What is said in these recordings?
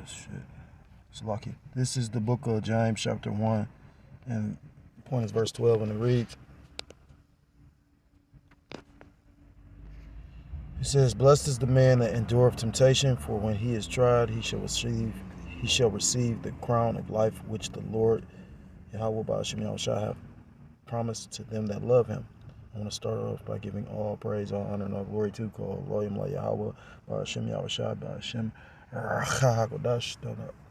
Shit. It's lucky. This is the book of James, chapter 1, and the point is verse 12, and it reads, it says, "Blessed is the man that endureth temptation, for when he is tried, he shall receive the crown of life which the Lord Yahweh Ba'ashem Yahushua have promised to them that love him." I want to start off by giving all praise, all honor, and all glory to call Loyam La Yahweh Ba'ashem Yahushua Ba'ashem Hakodash.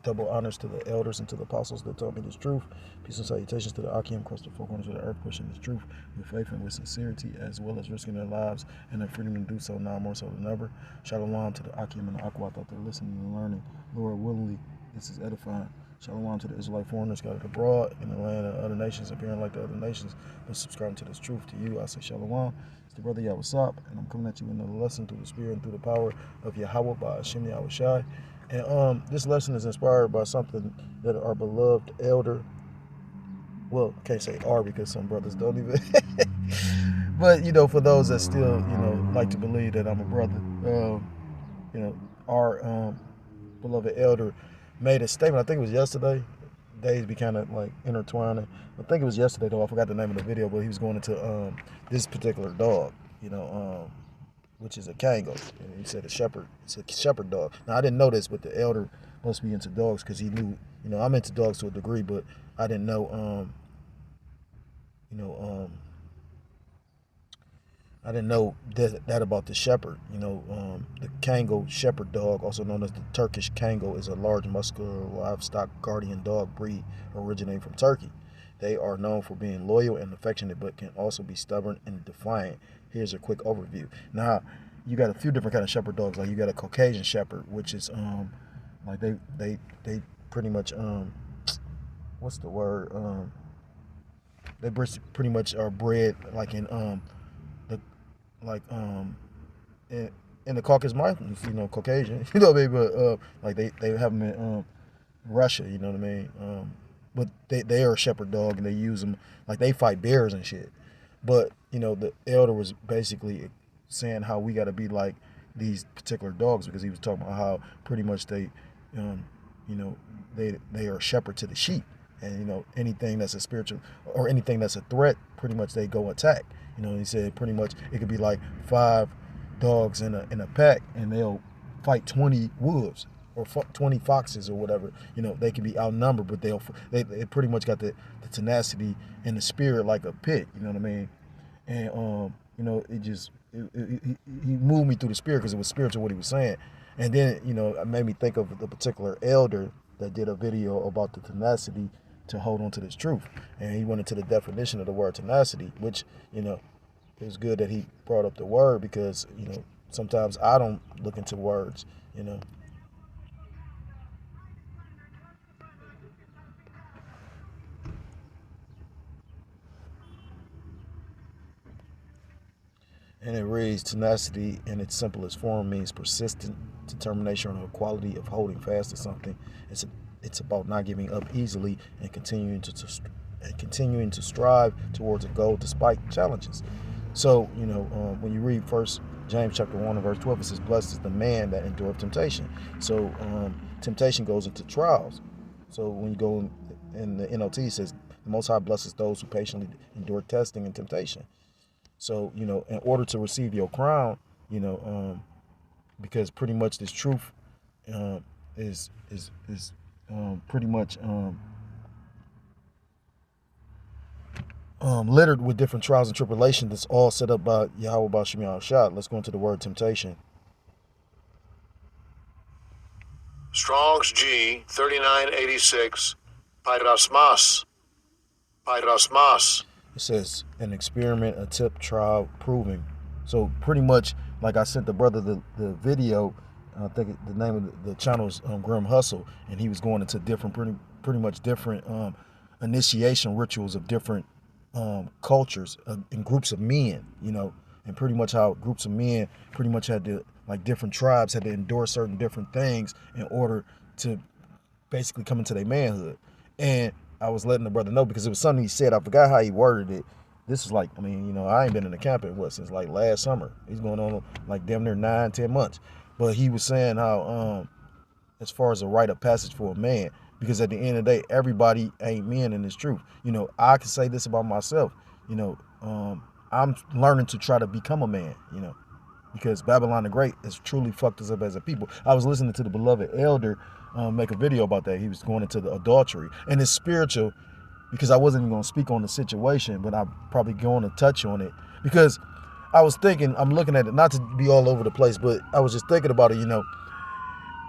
Double honors to the elders and to the apostles that taught me this truth. Peace and salutations to the Akim across the four corners of the earth, pushing this truth with faith and with sincerity, as well as risking their lives and their freedom to do so now more so than ever. Shalom to the Akim and the Aquat out there listening and learning. Lord, willingly, this is edifying. Shalom to the Israelite foreigners scattered abroad in the land of other nations, appearing like the other nations, but subscribing to this truth. To you, I say Shalom. It's the brother Yahweh, and I'm coming at you with another lesson through the Spirit and through the power of Yahweh by Hashem Yahushai. And this lesson is inspired by something that our beloved elder, well, I can't say "our" because some brothers don't even, but for those that still like to believe that I'm a brother, our beloved elder made a statement. I think it was yesterday. Days be kind of like intertwining. I think it was yesterday though. I forgot the name of the video, but he was going into this particular dog, which is a Kangal. He said it's a shepherd dog. Now I didn't know this, but the elder must be into dogs because he knew. I'm into dogs to a degree, but I didn't know. I didn't know that about the shepherd. The Kangal shepherd dog, also known as the Turkish Kangal, is a large, muscular livestock guardian dog breed originating from Turkey. They are known for being loyal and affectionate, but can also be stubborn and defiant. Here's a quick overview. Now, you got a few different kind of shepherd dogs. Like you got a Caucasian shepherd, which is like they pretty much what's the word they pretty much are bred like in in the Caucasus Mountains, Caucasian, what I mean? But like they have them in Russia, you know what I mean? But they are a shepherd dog and they use them like they fight bears and shit. But the elder was basically saying how we got to be like these particular dogs because he was talking about how pretty much they are a shepherd to the sheep, and anything that's a spiritual or anything that's a threat, pretty much they go attack. He said pretty much it could be like 5 dogs in a pack and they'll fight 20 wolves or 20 foxes or whatever. They can be outnumbered, but they pretty much got the tenacity and the spirit like a pit. You know what I mean? And he moved me through the spirit because it was spiritual what he was saying. And then it made me think of the particular elder that did a video about the tenacity to hold on to this truth, and he went into the definition of the word tenacity, which it was good that he brought up the word because sometimes I don't look into words. And it reads, tenacity in its simplest form means persistent determination or quality of holding fast to something. It's about not giving up easily and continuing to strive towards a goal despite challenges. So when you read First James chapter 1 and verse 12, it says, "Blessed is the man that endureth temptation." So temptation goes into trials. So when you go in the NLT, it says, "The Most High blesses those who patiently endure testing and temptation." So, in order to receive your crown, because pretty much this truth is pretty much littered with different trials and tribulations that's all set up by Yahweh Ba'ashem Yahushua. Let's go into the word temptation. Strong's G 3986 Pyrasmas. It says an experiment, a tip, trial, proving. So pretty much, like I sent the brother the video. I think the name of the channel is Grim Hustle, and he was going into different, pretty much different initiation rituals of different cultures in groups of men. And pretty much how groups of men pretty much had to, like different tribes had to endure certain different things in order to basically come into their manhood. And I was letting the brother know because it was something he said. I forgot how he worded it, This is like, I mean, you know, I ain't been in the camp in what since like last summer. He's going on like damn near 9-10 months. But he was saying how as far as a rite of passage for a man, because at the end of the day, everybody ain't men in this truth. You know, I can say this about myself. You know, I'm learning to try to become a man. You know, because Babylon the Great has truly fucked us up as a people. I was listening to the beloved elder make a video about that. He was going into the adultery, and it's spiritual, because I wasn't even going to speak on the situation, but I'm probably going to touch on it, because I was thinking, I'm looking at it, not to be all over the place, but I was just thinking about it. You know,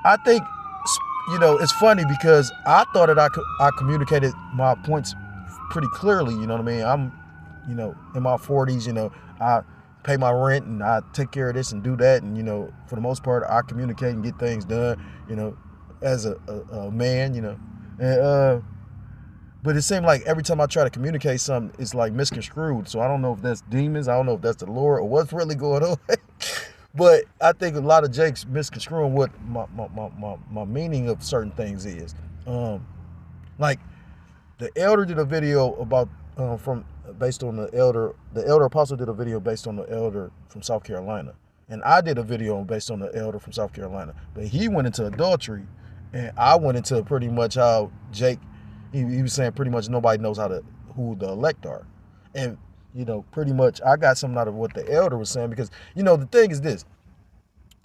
I think, you know, it's funny because I thought that I communicated my points pretty clearly. You know what I mean? I'm, you know, in my 40s. You know, I pay my rent and I take care of this and do that, and you know, for the most part, I communicate and get things done. You know, as a man. You know, and but it seemed like every time I try to communicate something, it's like misconstrued. So I don't know if that's demons. I don't know if that's the Lord or what's really going on. But I think a lot of Jake's misconstruing what my meaning of certain things is. Like the elder did a video about from based on the elder apostle did a video based on the elder from South Carolina, and I did a video based on the elder from South Carolina. But he went into adultery, and I went into pretty much how Jake. He was saying pretty much nobody knows who the elect are, and you know, pretty much I got something out of what the elder was saying, because you know the thing is this.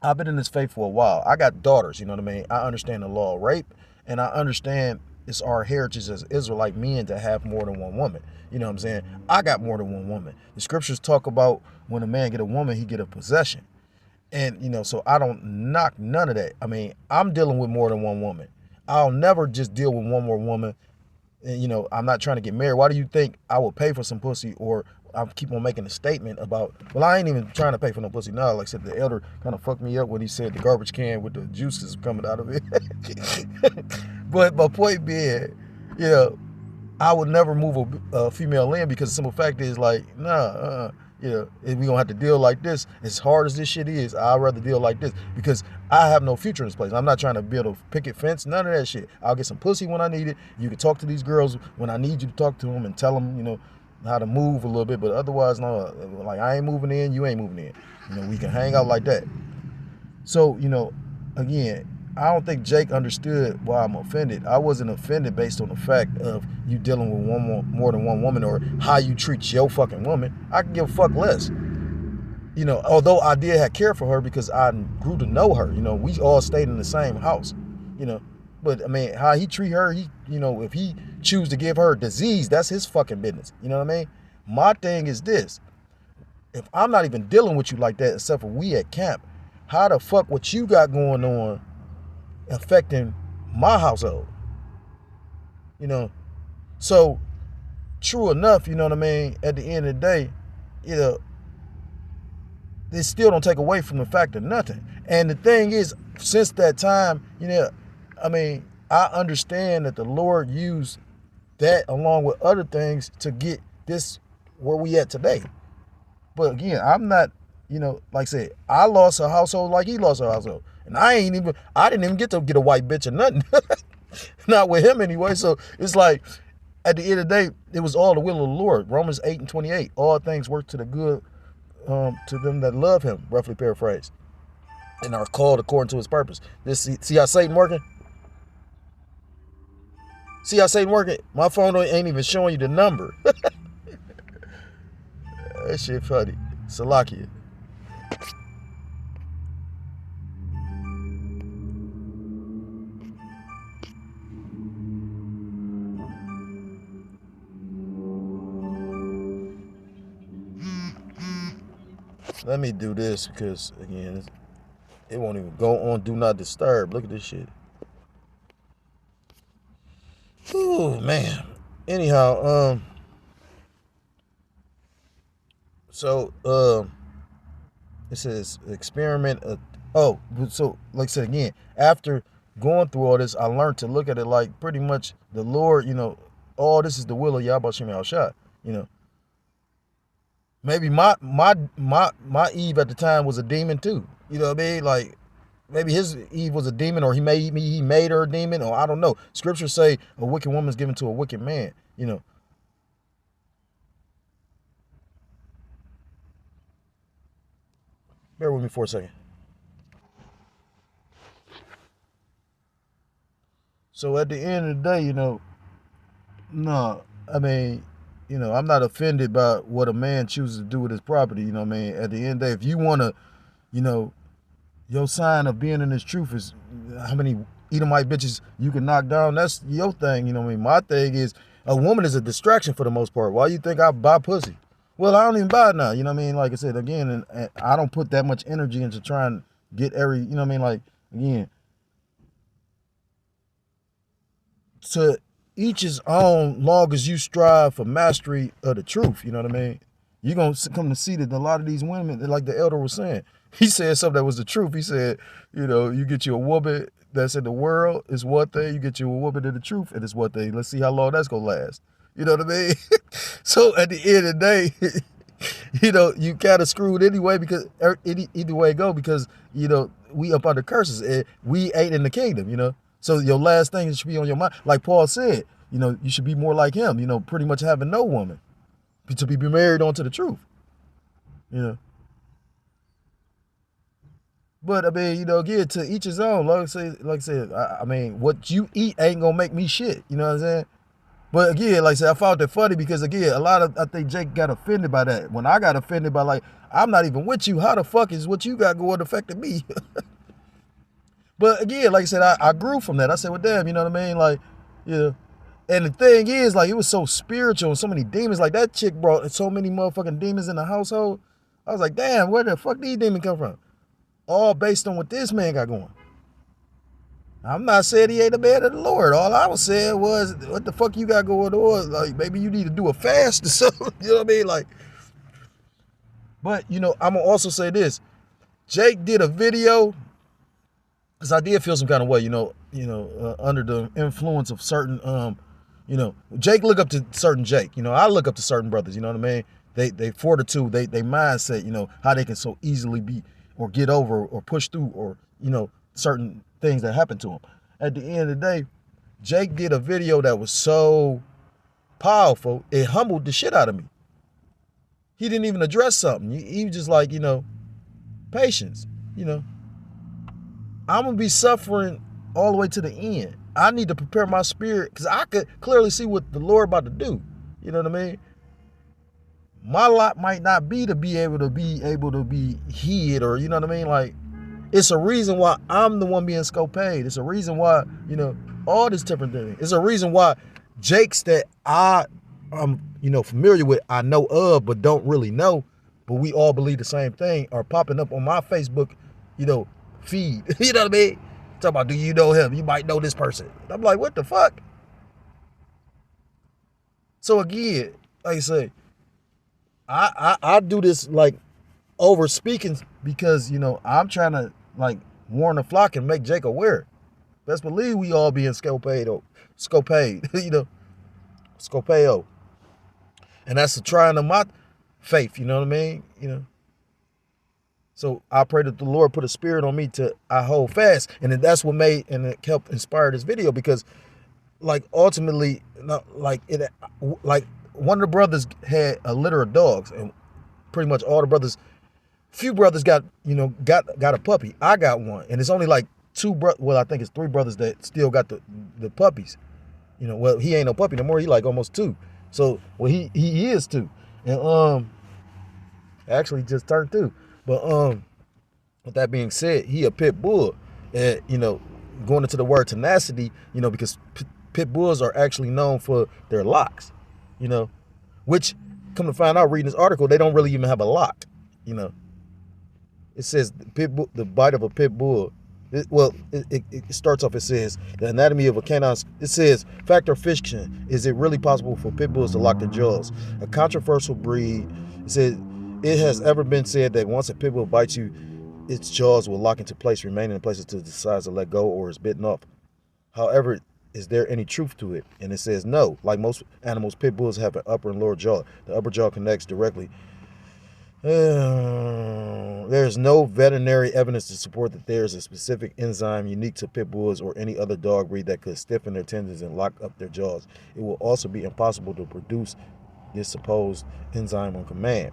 I've been in this faith for a while. I got daughters, you know what I mean? I understand the law of rape, and I understand it's our heritage as Israelite men to have more than one woman. You know what I'm saying? I got more than one woman. The scriptures talk about when a man get a woman, he get a possession. And, you know, so I don't knock none of that. I mean, I'm dealing with more than one woman. I'll never just deal with one more woman. And, you know, I'm not trying to get married. Why do you think I would pay for some pussy, or I keep on making a statement about, well, I ain't even trying to pay for no pussy now. Like I said, the elder kind of fucked me up when he said the garbage can with the juices coming out of it. But my point being, you know, I would never move a female in, because the simple fact is, like, nah, you know, if we gonna have to deal like this, as hard as this shit is, I'd rather deal like this, because I have no future in this place. I'm not trying to build a picket fence, none of that shit. I'll get some pussy when I need it. You can talk to these girls when I need you to talk to them and tell them, you know, how to move a little bit, but otherwise, no, like, I ain't moving in, you ain't moving in. You know, we can hang out like that. So, you know, again, I don't think Jake understood why I'm offended. I wasn't offended based on the fact of you dealing with more than one woman, or how you treat your fucking woman. I can give a fuck less. You know, although I did have care for her because I grew to know her. You know, we all stayed in the same house. You know, but I mean, how he treat her, you know, if he choose to give her a disease, that's his fucking business. You know what I mean? My thing is this: if I'm not even dealing with you like that, except for we at camp, how the fuck what you got going on affecting my household? You know, so true enough, you know what I mean, at the end of the day, you know, they still don't take away from the fact of nothing. And the thing is, since that time, you know, I mean, I understand that the Lord used that along with other things to get this where we at today. But again, I'm not, you know, like I said, I lost a household like he lost a household. And I didn't even get to get a white bitch or nothing. Not with him anyway. So it's like, at the end of the day, it was all the will of the Lord. Romans 8:28. All things work to the good to them that love him, roughly paraphrased, and are called according to his purpose. See how Satan working? See how Satan working? My phone ain't even showing you the number. That shit funny. Salakia. Let me do this, because again, it won't even go on do not disturb. Look at this shit. Ooh, man. Anyhow, so it says experiment. So like I said again, after going through all this, I learned to look at it like pretty much the Lord, you know, all this is the will of Yahweh Shem Yahushua, you know. Maybe my Eve at the time was a demon too. You know what I mean? Like, maybe his Eve was a demon, or he made her a demon, or I don't know. Scriptures say a wicked woman is given to a wicked man. You know. Bear with me for a second. So at the end of the day, no, I mean, I'm not offended by what a man chooses to do with his property. You know what I mean? At the end of the day, if you want to, you know, your sign of being in this truth is how many Edomite bitches you can knock down. That's your thing. You know what I mean? My thing is a woman is a distraction for the most part. Why you think I buy pussy? Well, I don't even buy it now. You know what I mean? Like I said, again, and I don't put that much energy into trying to get every, you know what I mean? Like, again, to each his own, long as you strive for mastery of the truth. You know what I mean? You're going to come to see that a lot of these women, like the elder was saying, he said something that was the truth. He said, you get you a woman that's in the world is one thing. You get you a woman in the truth and it's one thing. Let's see how long that's going to last. You know what I mean? So at the end of the day, you kind of screwed anyway because either way it go because, we up under curses and we ain't in the kingdom. So your last thing should be on your mind. Like Paul said, you should be more like him, pretty much having no woman to be married onto the truth, But I mean, again, to each his own. Like I said, I mean, what you eat ain't gonna make me shit. You know what I'm saying? But again, like I said, I found that funny because again, I think Jake got offended by that. When I got offended by like, I'm not even with you. How the fuck is what you got going affecting me? But again, like I said, I grew from that. I said, well, damn, you know what I mean? Like, yeah. And the thing is, like, it was so spiritual and so many demons. Like, that chick brought so many motherfucking demons in the household. I was like, damn, where the fuck these demons come from? All based on what this man got going. I'm not saying he ain't a man of the Lord. All I was saying was, what the fuck you got going on? Like, maybe you need to do a fast or something. You know what I mean? Like, but, I'm going to also say this. Jake did a video, because I did feel some kind of way, under the influence of certain, Jake look up to certain Jake. I look up to certain brothers, you know what I mean? They fortitude, they mindset, how they can so easily be or get over or push through or, certain things that happen to them. At the end of the day, Jake did a video that was so powerful, it humbled the shit out of me. He didn't even address something. He was just like, patience, I'm going to be suffering all the way to the end. I need to prepare my spirit because I could clearly see what the Lord about to do. You know what I mean? My lot might not be able to be hid or, you know what I mean? Like, it's a reason why I'm the one being scoped. It's a reason why, all this different things. It's a reason why Jakes that I'm, familiar with, I know of, but don't really know, but we all believe the same thing, are popping up on my Facebook, feed. You know what I mean? Talking about, do you know him? You might know this person. I'm like, what the fuck? So again, like I say, I do this like over speaking because, I'm trying to like warn the flock and make Jake aware. Best believe we all being scoped, scopeo. And that's the trying of my faith, you know what I mean? So I pray that the Lord put a spirit on me I hold fast. And that's what made and it helped inspire this video because like ultimately, like one of the brothers had a litter of dogs and pretty much all the brothers, few brothers got a puppy. I got one. And it's only like I think it's 3 brothers that still got the puppies. Well, he ain't no puppy no more. He like almost 2. So, well, he is 2. And actually just turned 2. But with that being said, he a pit bull. And, going into the word tenacity, because pit bulls are actually known for their locks, which come to find out reading this article, they don't really even have a lock, It says the bite of a pit bull. It starts off, it says, the anatomy of a canine, it says, fact or fiction, is it really possible for pit bulls to lock their jaws? A controversial breed, it says, it has ever been said that once a pit bull bites you, its jaws will lock into place, remaining in place until it decides to let go or is bitten off. However, is there any truth to it? And it says no. Like most animals, pit bulls have an upper and lower jaw. The upper jaw connects directly. There's no veterinary evidence to support that there's a specific enzyme unique to pit bulls or any other dog breed that could stiffen their tendons and lock up their jaws. It will also be impossible to produce this supposed enzyme on command.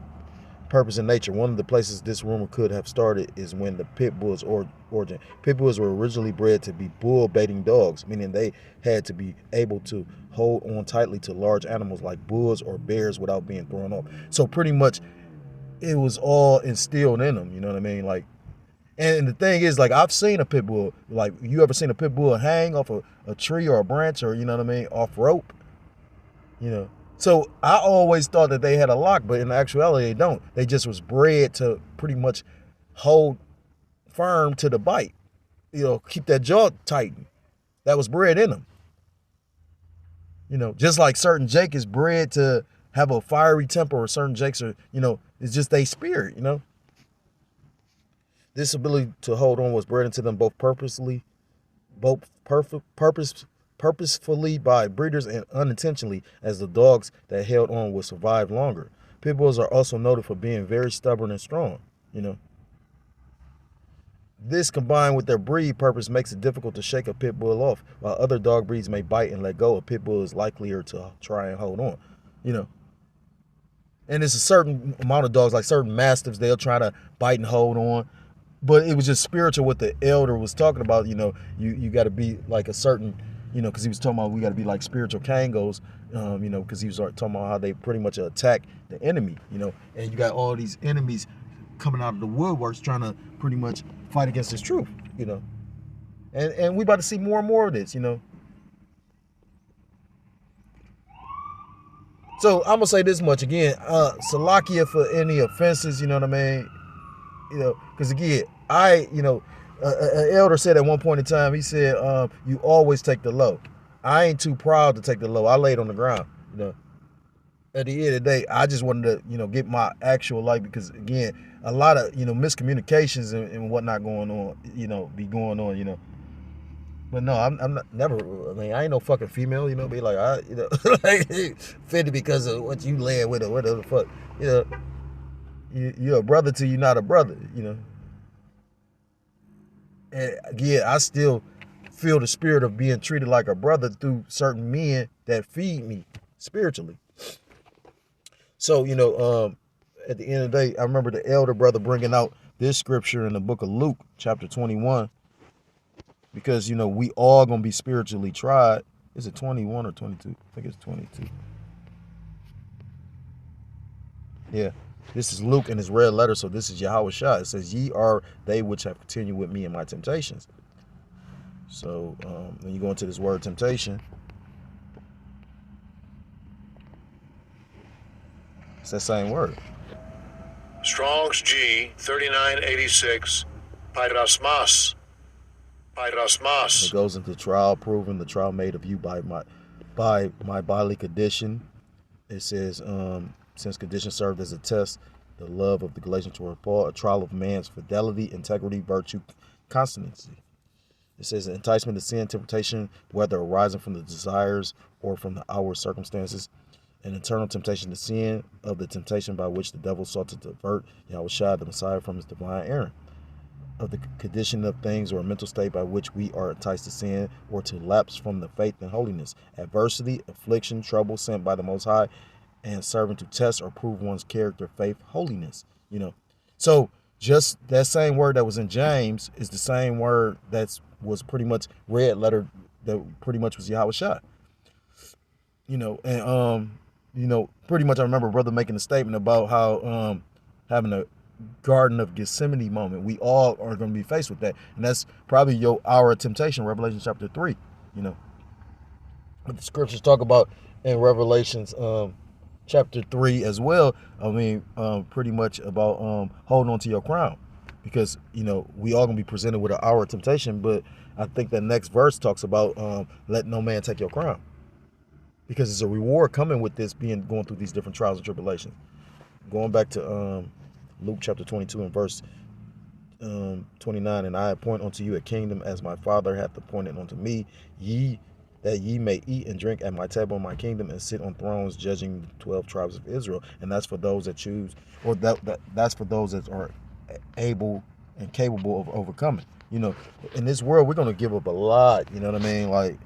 purpose in nature. One of the places this rumor could have started is when the pit bull's origin. Pit bulls were originally bred to be bull baiting dogs, meaning they had to be able to hold on tightly to large animals like bulls or bears without being thrown off. So pretty much it was all instilled in them, you know what I mean? Like, and the thing is, like, I've seen a pit bull. Like, you ever seen a pit bull hang off a tree or a branch, or, you know what I mean, off rope? You know, so I always thought that they had a lock, but in actuality, they don't. They just was bred to pretty much hold firm to the bite. You know, keep that jaw tightened. That was bred in them. You know, just like certain Jake is bred to have a fiery temper, or certain Jakes are, you know, it's just their spirit, you know. This ability to hold on was bred into them both purposefully by breeders and unintentionally, as the dogs that held on would survive longer. Pit bulls are also noted for being very stubborn and strong, you know. This, combined with their breed purpose, makes it difficult to shake a pit bull off. While other dog breeds may bite and let go, a pit bull is likelier to try and hold on, you know. And it's a certain amount of dogs, like certain mastiffs, they'll try to bite and hold on. But it was just spiritual what the elder was talking about. You know, you got to be like a certain, you know, because he was talking about we got to be like spiritual Kangals, you know, because he was talking about how they pretty much attack the enemy, you know, and you got all these enemies coming out of the woodworks trying to pretty much fight against this truth, you know, and we about to see more and more of this, you know. So I'm gonna say this much again, Salakia for any offenses, you know what I mean, you know, because again, you know, an elder said at one point in time, he said, you always take the low. I ain't too proud to take the low. I laid on the ground, you know. At the end of the day, I just wanted to, you know, get my actual life, because again, a lot of, you know, miscommunications and whatnot going on, you know, be going on, you know. But no, I'm not, never, I mean, I ain't no fucking female, you know, be like, you know, like, offended because of what you laying with or whatever the fuck, you know. You're a brother till you're not a brother, you know. And yeah, I still feel the spirit of being treated like a brother through certain men that feed me spiritually. So, you know, at the end of the day, I remember the elder brother bringing out this scripture in the book of Luke, chapter 21, because, you know, we all going to be spiritually tried. Is it 21 or 22? I think it's 22. Yeah. This is Luke in his red letter, so this is Yahweh Shah. It says, ye are they which have continued with me in my temptations. So when you go into this word temptation, it's that same word. Strong's G 3986, Pairasmas. It goes into trial, proving the trial made of you by my bodily condition. It says, since condition served as a test, the love of the Galatians toward Paul, a trial of man's fidelity, integrity, virtue, constancy. It says enticement to sin, temptation, whether arising from the desires or from the outward circumstances, an internal temptation to sin, of the temptation by which the devil sought to divert Yahushua the Messiah from his divine errand, of the condition of things or a mental state by which we are enticed to sin or to lapse from the faith and holiness, adversity, affliction, trouble sent by the Most High, and serving to test or prove one's character, faith, holiness, you know. So just that same word that was in James is the same word that was pretty much red letter that pretty much was Yahweh Shah. You know, and you know, pretty much I remember brother making a statement about how having a Garden of Gethsemane moment. We all are going to be faced with that. And that's probably your hour of temptation, Revelation chapter 3, you know. But the scriptures talk about in Revelations chapter 3 as well, I mean, pretty much about holding on to your crown, because, you know, we all gonna be presented with an hour of temptation, but I think that next verse talks about let no man take your crown, because there's a reward coming with this, going through these different trials and tribulations. Going back to Luke chapter 22 and verse 29, and I appoint unto you a kingdom as my Father hath appointed unto me, that ye may eat and drink at my table in my kingdom, and sit on thrones judging the 12 tribes of Israel. And that's for those that choose, or that's for those that are able and capable of overcoming. You know, in this world, we're going to give up a lot. You know what I mean? Like,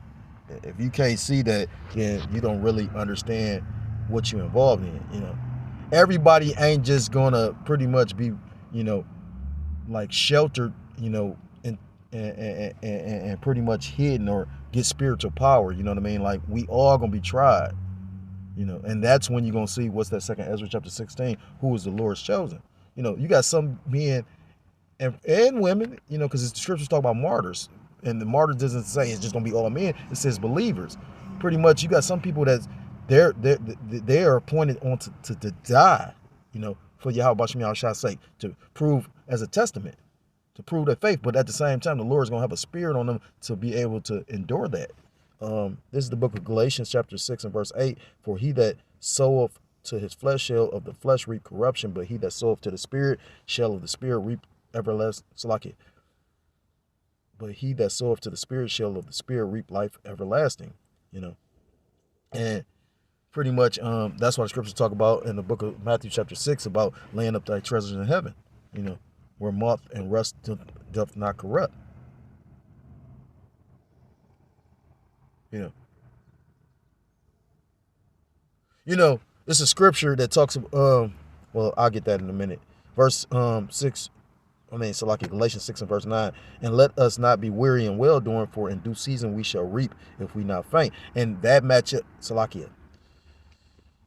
if you can't see that, then you don't really understand what you're involved in, you know. everybody ain't just gonna pretty much be, you know, like sheltered, you know, and pretty much hidden or get spiritual power. You know what I mean? Like we all gonna be tried, you know, and that's when you're gonna see what's that second Ezra chapter 16, who is the Lord's chosen. You know, you got some men and women, you know, because the scriptures talk about martyrs, and the martyr doesn't say it's just gonna be all men. It says believers. Pretty much, you got some people that's they are appointed on to die, you know, for Yahweh Shem Yahushua sake, to prove as a testament, to prove their faith. But at the same time, the Lord is gonna have a spirit on them to be able to endure that. This is the book of Galatians chapter 6 and verse 8. For he that soweth to his flesh shall of the flesh reap corruption, but he that soweth to the spirit shall of the spirit reap everlasting. But he that soweth to the spirit shall of the spirit reap life everlasting. You know, and pretty much that's what the scriptures talk about in the book of Matthew chapter 6 about laying up thy treasures in heaven. You know, where moth and rust doth not corrupt. You know, it's a scripture that talks. Well, I'll get that in a minute. Verse 6. Galatians 6 and verse 9. And let us not be weary in well doing, for in due season we shall reap if we not faint. And that match up, Salakia.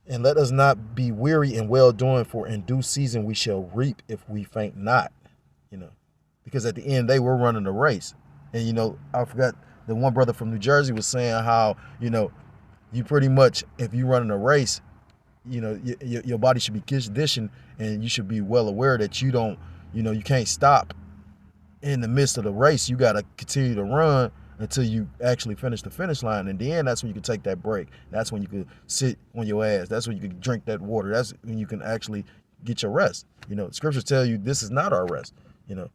And let us not be weary in well doing, for in due season we shall reap if we faint not. You know, because at the end they were running a race. And, you know, I forgot, the one brother from New Jersey was saying how, you know, you pretty much, if you running a race, you know, your body should be conditioned, and you should be well aware that you don't, you know, you can't stop in the midst of the race. You got to continue to run until you actually finish the finish line. And then that's when you can take that break. That's when you can sit on your ass. That's when you can drink that water. That's when you can actually get your rest. You know, scriptures tell you this is not our rest, you know.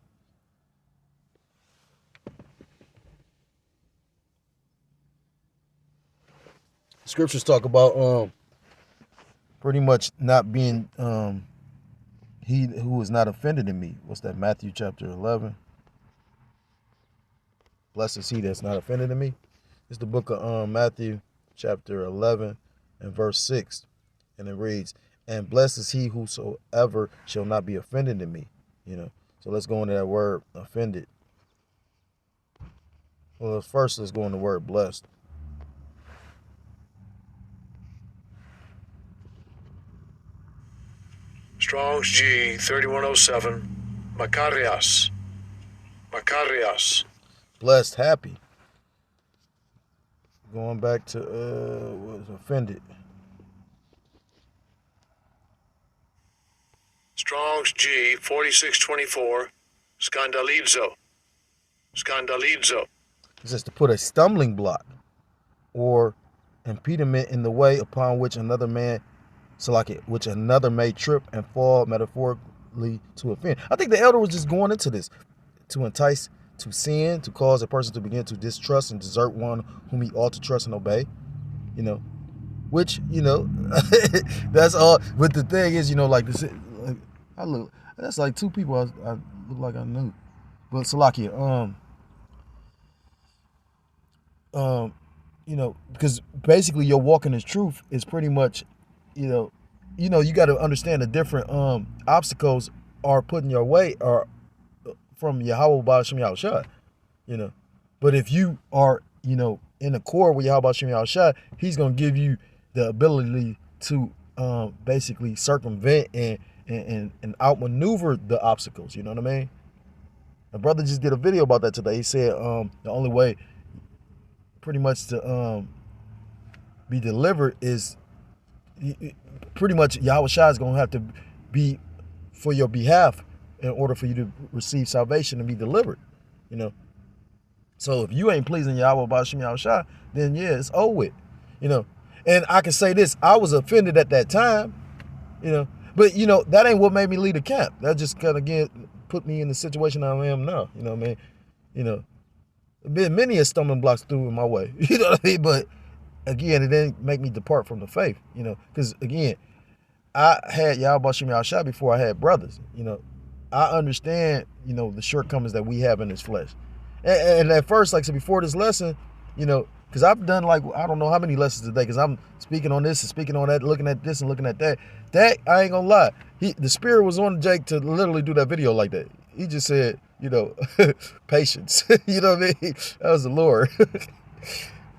Scriptures talk about pretty much not being he who is not offended in me. What's that? Matthew chapter 11. Blessed is he that's not offended in me. It's the book of Matthew chapter 11 and verse 6. And it reads, and blessed is he whosoever shall not be offended in me. You know, so let's go into that word offended. Well, first let's go into the word blessed. Strong's G 3107. Makarios. Makarios. Blessed, happy. Going back to what was offended. Strong's G 4624. Scandalizo. Scandalizo. It says to put a stumbling block or impediment in the way upon which another man, which another may trip and fall, metaphorically to offend. I think the elder was just going into this to entice to sin, to cause a person to begin to distrust and desert one whom he ought to trust and obey. You know, which, you know, that's all. But the thing is, you know, like this, like, that's like two people I look like I knew. But Salakia, you know, because basically your walking in truth is pretty much, you know, you got to understand the different obstacles are put in your way or from Yahweh B'Shem Yahushua, you know. But if you are, you know, in accord with Yahweh B'Shem Yahushua, he's going to give you the ability to basically circumvent and outmaneuver the obstacles, you know what I mean? My brother just did a video about that today. He said the only way pretty much to be delivered is pretty much Yahweh Shai is going to have to be for your behalf in order for you to receive salvation and be delivered, you know. So if you ain't pleasing Yahweh B'Shem Yahushua, then yeah, it's over with, you know. And I can say this, I was offended at that time, you know, but you know, that ain't what made me leave the camp. That just kind of put me in the situation I am now, you know what I mean? You know, been many a stumbling blocks through in my way, you know what I mean? But again, it didn't make me depart from the faith, you know, because again, I had Yahweh B'Shem Yahushua before I had brothers, you know. I understand, you know, the shortcomings that we have in this flesh. And at first, like I said, before this lesson, you know, Because I've done like, I don't know how many lessons today, because I'm speaking on this and speaking on that, looking at this and looking at that. That, I ain't gonna lie, the spirit was on Jake to literally do that video like that. He just said, you know, patience. You know what I mean? That was the Lord.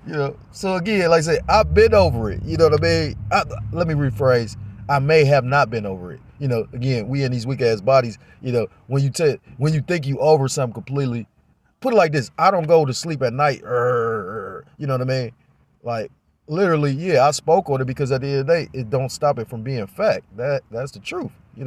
You know, so again, like I say, I've been over it. You know what I mean? Let me rephrase. I may have not been over it. You know, again, we in these weak ass bodies. You know, when you think you over something completely, put it like this: I don't go to sleep at night. You know what I mean? Like literally, yeah, I spoke on it because at the end of the day, it don't stop it from being fact. That's the truth. You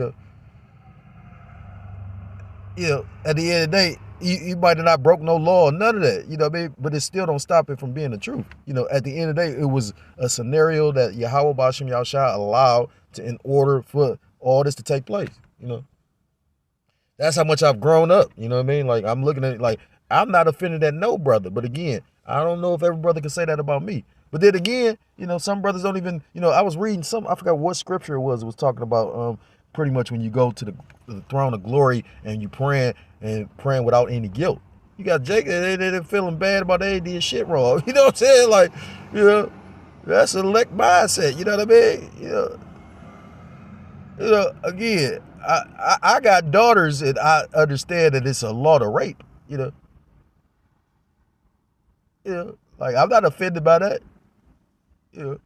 know, at the end of the day, you might have not broke no law or none of that, you know what I mean? But it still don't stop it from being the truth. You know, at the end of the day, it was a scenario that Yahweh Bashim Yahushua allowed in order for all this to take place, you know? That's how much I've grown up, you know what I mean? Like, I'm looking at it like, I'm not offended at no brother. But again, I don't know if every brother can say that about me. But then again, you know, some brothers don't even, you know, I was reading I forgot what scripture it was talking about pretty much when you go to the throne of glory and you praying without any guilt. You got Jacob, they're feeling bad about they did shit wrong. You know what I'm saying? Like, you know, that's an elect mindset. You know what I mean? You know, again, I got daughters and I understand that it's a law to rape. You know, like I'm not offended by that. You know.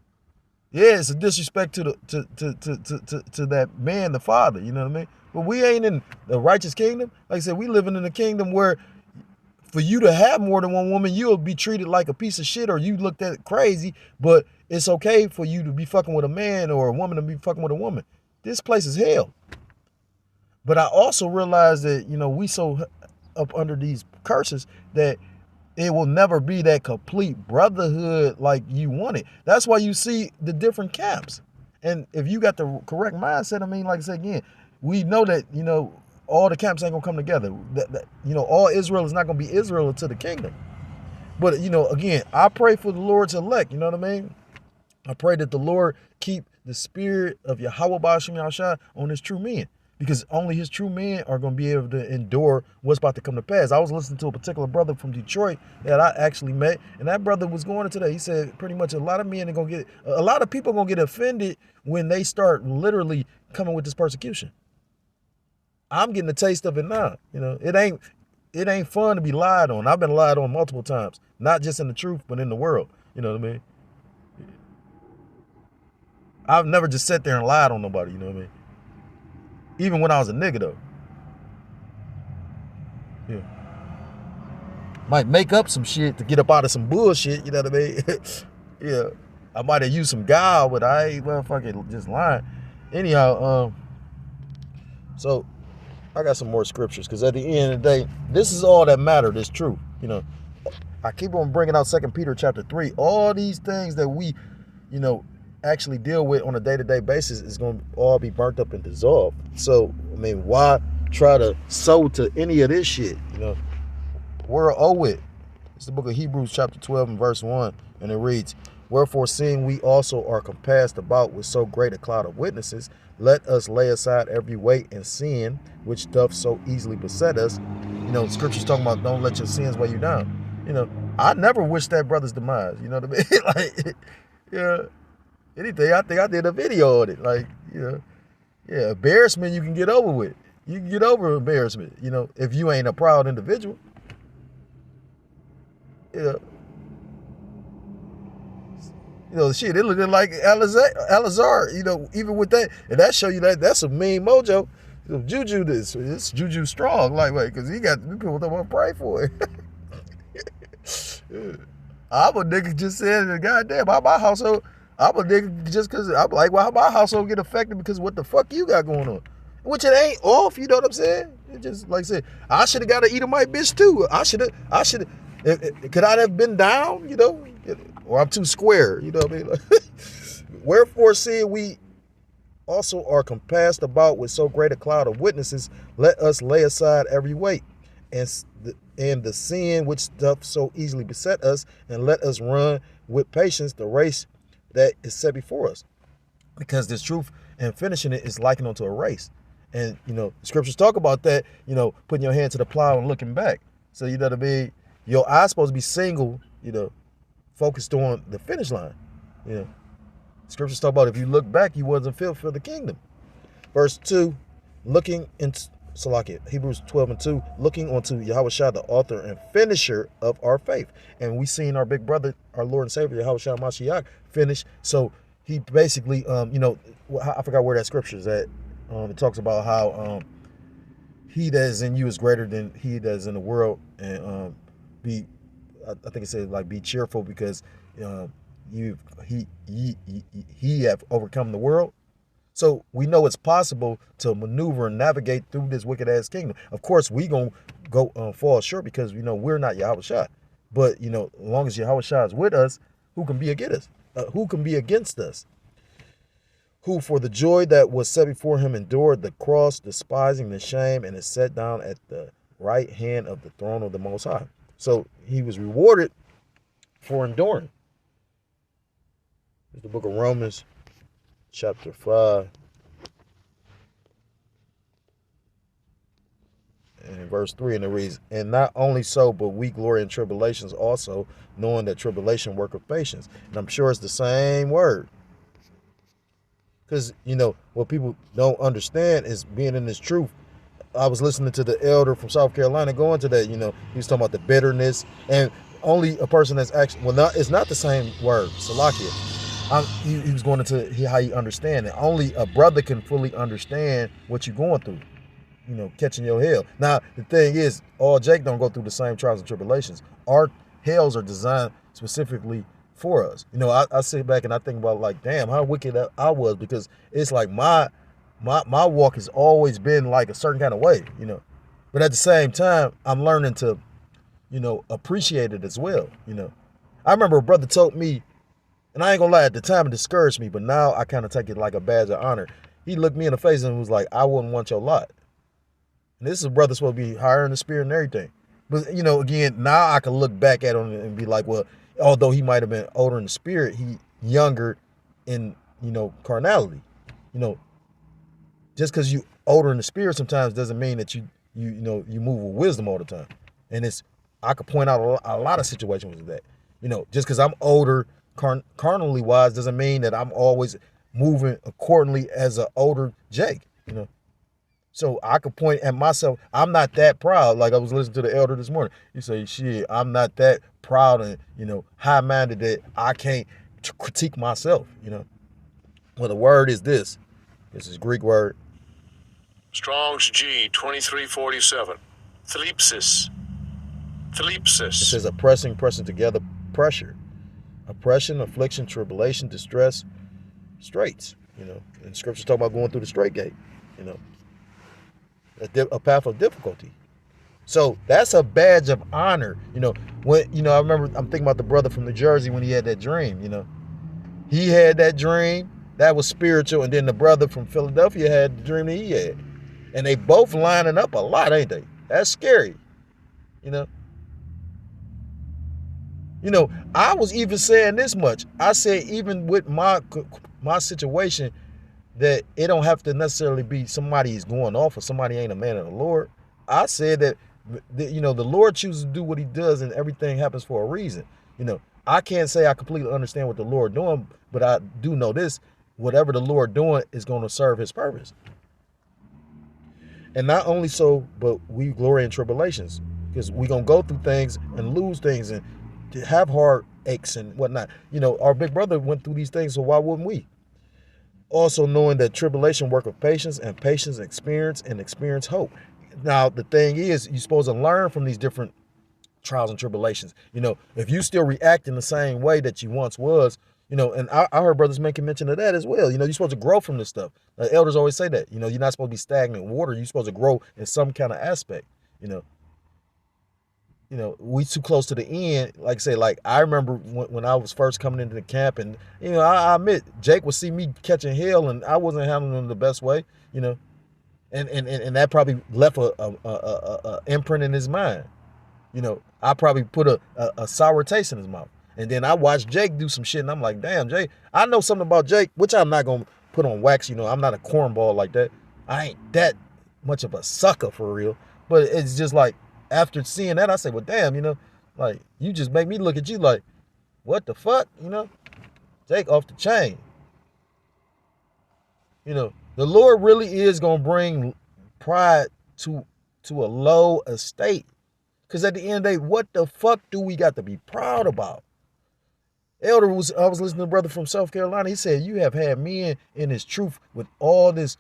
Yeah, it's a disrespect to that man, the father, you know what I mean? But we ain't in the righteous kingdom. Like I said, we living in a kingdom where for you to have more than one woman, you'll be treated like a piece of shit or you looked at crazy, but it's okay for you to be fucking with a man or a woman to be fucking with a woman. This place is hell. But I also realize that, you know, we so up under these curses that it will never be that complete brotherhood like you want it. That's why you see the different camps. And if you got the correct mindset, I mean, like I said again, we know that, you know, all the camps ain't gonna come together. That you know, all Israel is not gonna be Israel until the kingdom. But, you know, again, I pray for the Lord's elect, you know what I mean? I pray that the Lord keep the spirit of Yahweh Ba'ashim Yahushua on his true men. Because only his true men are going to be able to endure what's about to come to pass. I was listening to a particular brother from Detroit that I actually met, and that brother was going into that. He said pretty much a lot of men are going to get, a lot of people are going to get offended when they start literally coming with this persecution. I'm getting a taste of it now. You know, it ain't fun to be lied on. I've been lied on multiple times, not just in the truth, but in the world. You know what I mean? I've never just sat there and lied on nobody. You know what I mean? Even when I was a nigga, though. Yeah. Might make up some shit to get up out of some bullshit, you know what I mean? Yeah. I might have used some guile, but I ain't motherfucking just lying. Anyhow, so I got some more scriptures, because at the end of the day, this is all that matter, this truth. You know, I keep on bringing out 2 Peter chapter 3. All these things that we, you know, actually deal with on a day-to-day basis is going to all be burnt up and dissolved. So, I mean, why try to sow to any of this shit, you know? We're owe it. It's the book of Hebrews chapter 12 and verse 1, and it reads, "Wherefore, seeing we also are compassed about with so great a cloud of witnesses, let us lay aside every weight and sin which doth so easily beset us." You know, scripture's talking about don't let your sins weigh you down. You know, I never wish that brother's demise, you know what I mean? Like, yeah. Anything, I think I did a video on it. Like, you know, yeah, embarrassment you can get over with. You can get over embarrassment, you know, if you ain't a proud individual. Yeah. You know, shit, it looking like Alizar, you know, even with that, and that show you that's a mean mojo. You know, Juju, this Juju strong, like, because he got people that want to pray for it. Yeah. I'm a nigga just saying, goddamn, my household. I'm a nigga just because I'm like, well, how my household get affected because what the fuck you got going on? Which it ain't off, you know what I'm saying? It just, like I said, I should have got to eat a my bitch too. I should have, could I have been down, you know? Or I'm too square, you know what I mean? Like, wherefore, seeing we also are compassed about with so great a cloud of witnesses, let us lay aside every weight and the sin which doth so easily beset us, and let us run with patience the race that is set before us. Because this truth and finishing it is likened unto a race. And, you know, scriptures talk about that, you know, putting your hand to the plow and looking back. So, you know what I mean? Your eye's supposed to be single, you know, focused on the finish line. You know, scriptures talk about if you look back, you wasn't fit for the kingdom. Verse 2, looking into Salakia, Hebrews 12:2, looking unto Yahushua, the author and finisher of our faith. And we seen our big brother, our Lord and Savior, Yahushua Mashiach, finish. So he basically, I forgot where that scripture is at. It talks about how he that is in you is greater than he that is in the world. And I think it says like be cheerful because he have overcome the world. So we know it's possible to maneuver and navigate through this wicked ass kingdom. Of course, we gonna go fall short because we're not Yahushua. But as long as Yahushua is with us, who can be against us? Who can be against us? Who for the joy that was set before him endured the cross, despising the shame, and is set down at the right hand of the throne of the Most High. So he was rewarded for enduring. It's the book of Romans, chapter 5, and verse 3, and it reads, and not only so, but we glory in tribulations also, knowing that tribulation worketh patience. And I'm sure it's the same word. Because, what people don't understand is being in this truth. I was listening to the elder from South Carolina going to that, he was talking about the bitterness. And only a person that's actually, it's not the same word, Salakia. He was going into how you understand it. Only a brother can fully understand what you're going through, catching your hell. Now, the thing is, all Jake don't go through the same trials and tribulations. Our hells are designed specifically for us. I sit back and I think about like, damn, how wicked I was, because it's like my walk has always been like a certain kind of way, But at the same time, I'm learning to, appreciate it as well, I remember a brother told me, and I ain't gonna lie, at the time it discouraged me, but now I kind of take it like a badge of honor. He looked me in the face and was like, I wouldn't want your lot. And this is a brother supposed to be higher in the spirit and everything. But, again, now I can look back at him and be like, well, although he might have been older in the spirit, he younger in, carnality. Just because you older in the spirit sometimes doesn't mean that you move with wisdom all the time. And I could point out a lot of situations with that. Just because I'm older carnally wise doesn't mean that I'm always moving accordingly as an older Jake, So I could point at myself. I'm not that proud. Like I was listening to the elder this morning. He say, shit, I'm not that proud and, high-minded that I can't critique myself, Well, the word is this. This is Greek word. Strong's G 2347. Thlipsis. It says oppressing, pressing together, pressure. Oppression, affliction, tribulation, distress, straits, And scriptures talk about going through the straight gate, a path of difficulty. So that's a badge of honor, when, I remember, I'm thinking about the brother from New Jersey when he had that dream, He had that dream, that was spiritual, and then the brother from Philadelphia had the dream that he had. And they both lining up a lot, ain't they? That's scary, I was even saying this much. I said even with my situation, that it don't have to necessarily be somebody is going off or somebody ain't a man of the Lord. I said that, the Lord chooses to do what he does and everything happens for a reason. I can't say I completely understand what the Lord doing, but I do know this. Whatever the Lord doing is going to serve his purpose. And not only so, but we glory in tribulations because we're going to go through things and lose things and have heartaches and whatnot. Our big brother went through these things, so why wouldn't we? Also knowing that tribulation worketh patience, and patience experience, and experience hope. Now, the thing is, you're supposed to learn from these different trials and tribulations. If you still react in the same way that you once was, and I heard brothers making mention of that as well. You're supposed to grow from this stuff. Elders always say that, you're not supposed to be stagnant water. You're supposed to grow in some kind of aspect, we too close to the end. Like I say, like I remember when I was first coming into the camp, and I admit Jake would see me catching hell, and I wasn't handling them the best way, and that probably left a imprint in his mind. I probably put a sour taste in his mouth, and then I watched Jake do some shit, and I'm like, damn, Jake, I know something about Jake, which I'm not gonna put on wax. I'm not a cornball like that. I ain't that much of a sucker for real, but it's just like. After seeing that, I say, well, damn, like, you just make me look at you like, what the fuck, you know? Jake off the chain. You know, the Lord really is gonna bring pride to a low estate. Cause at the end of the day, what the fuck do we got to be proud about? Elder I was listening to a brother from South Carolina. He said, you have had men in his truth with all this,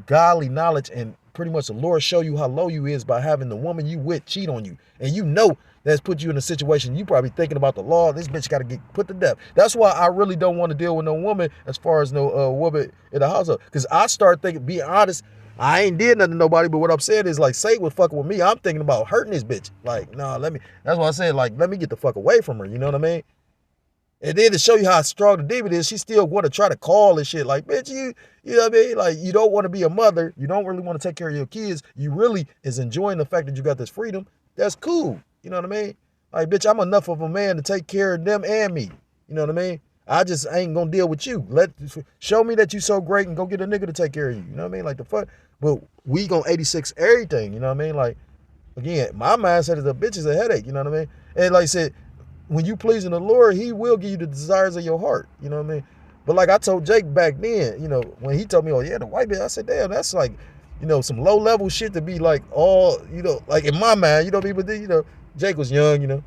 godly knowledge, and pretty much the Lord show you how low you is by having the woman you with cheat on you. And you know that's put you in a situation you probably thinking about the law. This bitch got to get put to death. That's why I really don't want to deal with no woman as far as no woman in the household. Because I start thinking, be honest, I ain't did nothing to nobody, but what I'm saying is, like, Satan was fucking with me. I'm thinking about hurting this bitch. Like, nah, that's why I said, like, let me get the fuck away from her. You know what I mean? And then to show you how strong the demon is, she still want to try to call and shit. Like, bitch, you know what I mean? Like, you don't want to be a mother. You don't really want to take care of your kids. You really is enjoying the fact that you got this freedom. That's cool. You know what I mean? Like, bitch, I'm enough of a man to take care of them and me. You know what I mean? I just ain't gonna deal with you. Show me that you so great and go get a nigga to take care of you. You know what I mean? Like, the fuck. But we gonna 86 everything. You know what I mean? Like, again, my mindset is a bitch is a headache. You know what I mean? And like I said, when you pleasing the Lord, he will give you the desires of your heart. You know what I mean? But like I told Jake back then, when he told me, oh yeah, the white bitch, I said, damn, that's like, some low level shit to be like all, like in my mind, but then, Jake was young,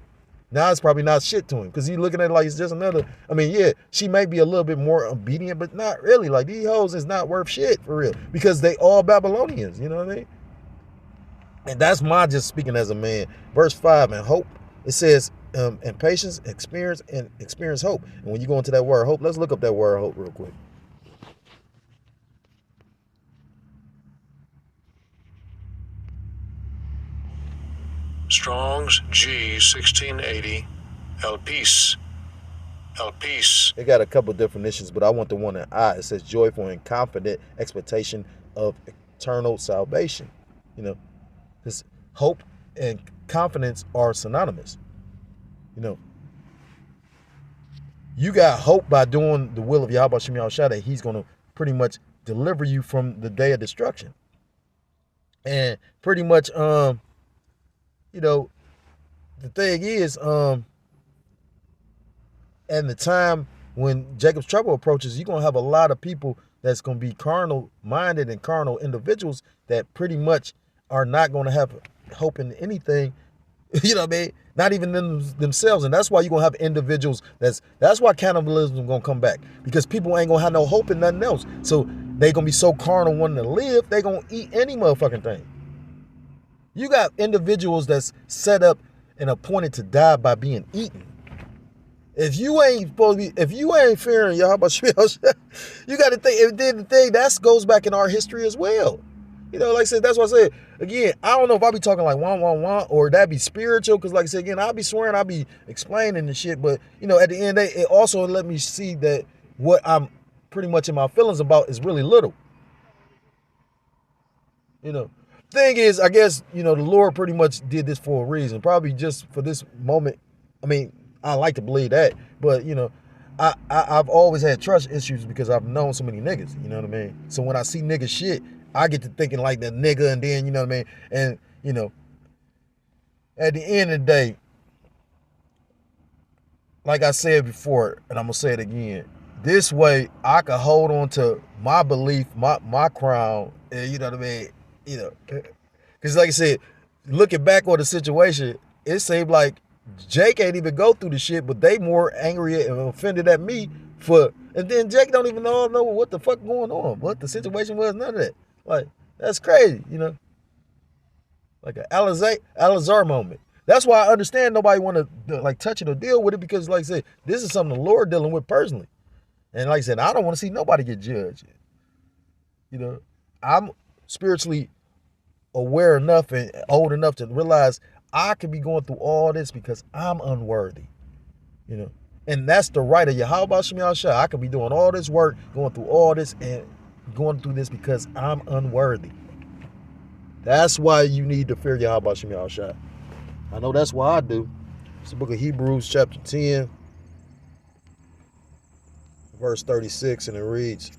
Now it's probably not shit to him because he's looking at it like it's just another. I mean, yeah, she may be a little bit more obedient, but not really. Like, these hoes is not worth shit for real because they all Babylonians. You know what I mean? And that's my just speaking as a man. Verse 5, and hope, it says, and patience, experience hope. And when you go into that word hope, let's look up that word hope real quick. Strong's G 1680, El Peace. El Peace. They got a couple definitions, but I want the one in I. It says joyful and confident expectation of eternal salvation. Because hope and confidence are synonymous. You got hope by doing the will of Yahweh Shem Yahushua that he's going to pretty much deliver you from the day of destruction. And pretty much, the thing is, and the time when Jacob's trouble approaches, you're going to have a lot of people that's going to be carnal minded and carnal individuals that pretty much are not going to have hope in anything. You know what I mean? Not even themselves. And that's why you're going to have individuals that's why cannibalism is going to come back. Because people ain't going to have no hope in nothing else. So they going to be so carnal wanting to live, they going to eat any motherfucking thing. You got individuals that's set up and appointed to die by being eaten. If you ain't fearing Yahweh, you got to think, if did the thing, that goes back in our history as well. Like I said, that's what I said. Again, I don't know if I be talking like one, or that be spiritual. Because like I said, again, I be swearing, I be explaining the shit. But, at the end of the day, it also let me see that what I'm pretty much in my feelings about is really little. Thing is, I guess, the Lord pretty much did this for a reason. Probably just for this moment. I mean, I like to believe that. But, I've always had trust issues because I've known so many niggas. You know what I mean? So when I see nigga shit, I get to thinking like the nigga, and then, you know what I mean? And, at the end of the day, like I said before, and I'm going to say it again, this way I can hold on to my belief, my crown, and, you know what I mean? Because like I said, looking back on the situation, it seemed like Jake ain't even go through the shit, but they more angry and offended at me and then Jake don't even know what the fuck going on, what the situation was, none of that. Like, that's crazy, like an Alizar moment. That's why I understand nobody want to like touch it or deal with it, because like I said, this is something the Lord dealing with personally. And like I said, I don't want to see nobody get judged. I'm spiritually aware enough and old enough to realize I could be going through all this because I'm unworthy. And that's the right of Yahweh Shem Yahushua. I could be doing all this work, going through all this, and going through this because I'm unworthy. That's why you need to fear Yahweh Shem Yahushua. I know that's why I do. It's the book of Hebrews chapter 10, verse 36, and it reads,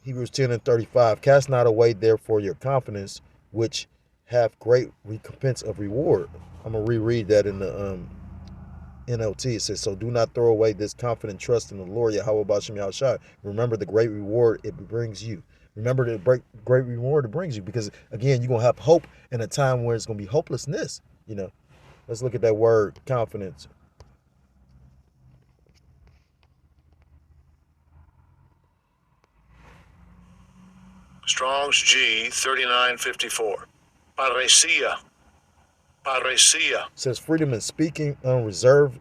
Hebrews 10:35. Cast not away therefore your confidence, which have great recompense of reward. I'm gonna reread that in the NLT. It says, so do not throw away this confident trust in the Lord Yahweh Bashem Yahushua. Remember the great reward it brings you. Remember the great reward it brings you, because again, you're gonna have hope in a time where it's gonna be hopelessness. Let's look at that word, confidence. Strong's G 3954. Paresia. Paresia. It says freedom in speaking, unreservedness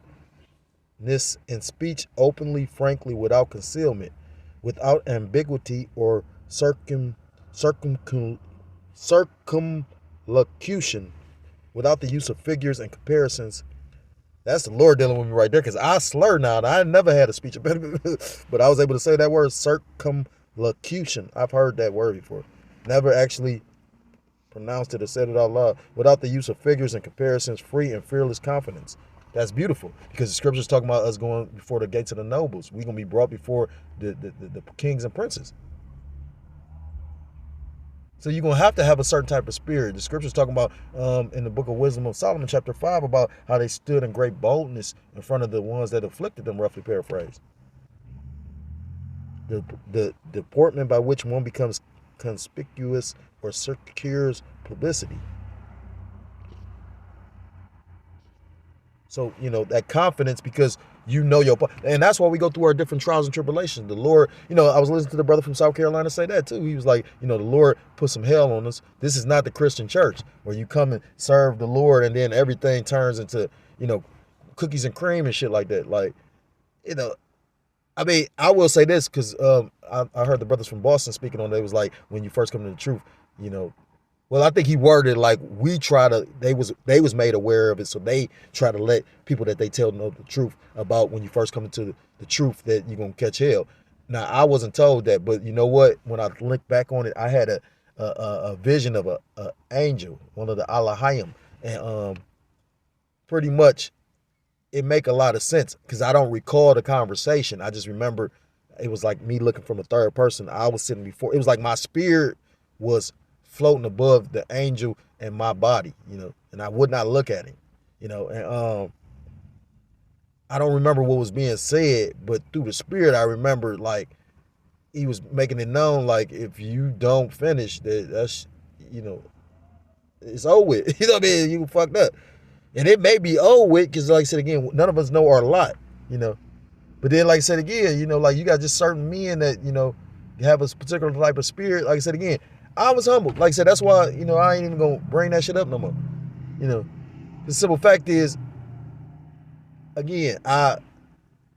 in speech, openly, frankly, without concealment, without ambiguity or circumlocution, without the use of figures and comparisons. That's the Lord dealing with me right there, because I slur now. I never had a speech impediment, but I was able to say that word, circumlocution. I've heard that word before. Never actually pronounced it or said it out loud. Without the use of figures and comparisons, free and fearless confidence. That's beautiful, because the scripture's talking about us going before the gates of the nobles. We're going to be brought before the kings and princes. So you're going to have a certain type of spirit. The scripture's talking about in the book of Wisdom of Solomon, chapter 5, about how they stood in great boldness in front of the ones that afflicted them, roughly paraphrased. The deportment by which one becomes conspicuous or secures publicity. So, that confidence, because your part. And that's why we go through our different trials and tribulations. The Lord, I was listening to the brother from South Carolina say that too. He was like, the Lord put some hell on us. This is not the Christian church where you come and serve the Lord and then everything turns into, cookies and cream and shit like that. Like, I mean, I will say this, because I heard the brothers from Boston speaking on it. It was like, when you first come to the truth, well, I think he worded like, they was made aware of it, so they try to let people that they tell know the truth about when you first come into the truth, that you're going to catch hell. Now, I wasn't told that, but you know what? When I look back on it, I had a vision of a angel, one of the Alahayim, and pretty much it make a lot of sense, because I don't recall the conversation. I just remember it was like me looking from a third person. I was sitting before. It was like my spirit was floating above the angel and my body, and I would not look at him, and I don't remember what was being said, but through the spirit, I remember like he was making it known, like, if you don't finish, that's, it's over with. You know what I mean? You fucked up. And it may be over with, because like I said again, none of us know our lot, But then, like I said again, like you got just certain men that, have a particular type of spirit. Like I said again, I was humble. Like I said, that's why, I ain't even gonna bring that shit up no more. The simple fact is, again, I